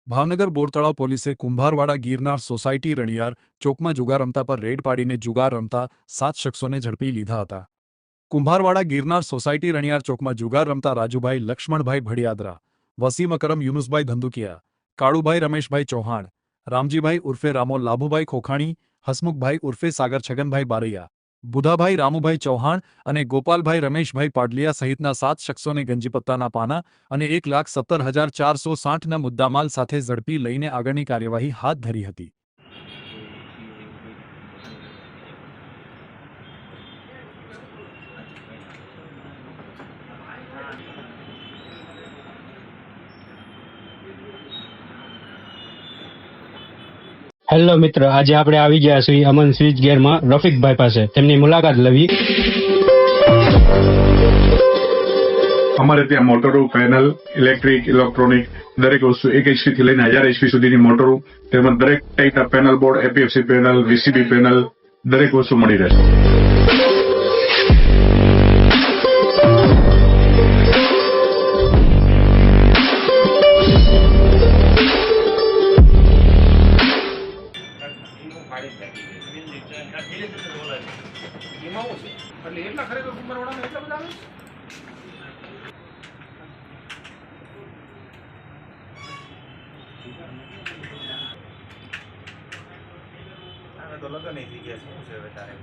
ભાવનગર બોરતળાવ પોલીસે કુંભારવાડા ગિરનાર સોસાયટી રણિયાર ચોકમાં જુગાર રમતા પર રેડ પાડીને જુગાર રમતા 7 શખ્સોને ઝડપી લીધા હતા. કુંભારવાડા ગિરનાર સોસાયટી રણિયાર ચોકમાં જુગાર રમતા રાજુભાઈ લક્ષ્મણભાઈ ભડિયાદરા, વસીમ અકરમ યુનુસભાઈ ધંધુકિયા, કાળુભાઈ રમેશભાઈ ચૌહાણ, રામજીભાઈ ઉર્ફે રામો લાભુભાઈ ખોખાણી, હસમુખભાઈ ઉર્ફે સાગર છગનભાઈ બારૈયા, બુધાભાઈ રામુભાઈ ચૌહાણ અને ગોપાલભાઈ રમેશભાઈ પાડલિયા સહિતના 7 શખ્સોને ગંજીપત્તાના પાના અને 1,17,460ના મુદ્દામાલ સાથે ઝડપી લઈને આગળની કાર્યવાહી હાથ ધરી હતી. હેલો મિત્ર, આજે આપણે આવી ગયા છીએ અમન સ્વિચ ગેરમાં રફીકભાઈ પાસે. તેમની મુલાકાત લેવી. અમારે ત્યાં મોટરો, પેનલ, ઇલેક્ટ્રિક, ઇલેક્ટ્રોનિક દરેક વસ્તુ 1 HP થી લઈને 1000 HP સુધીની મોટરો તેમજ દરેક ટાઈપના પેનલ બોર્ડ, એપીએફસી પેનલ, વીસીબી પેનલ દરેક વસ્તુ મળી રહેશે. એટલા ખરેખર કુંભારવાડામાં એટલા બધા આવે તો લગન થઈ ગયા શું છે હવે તારે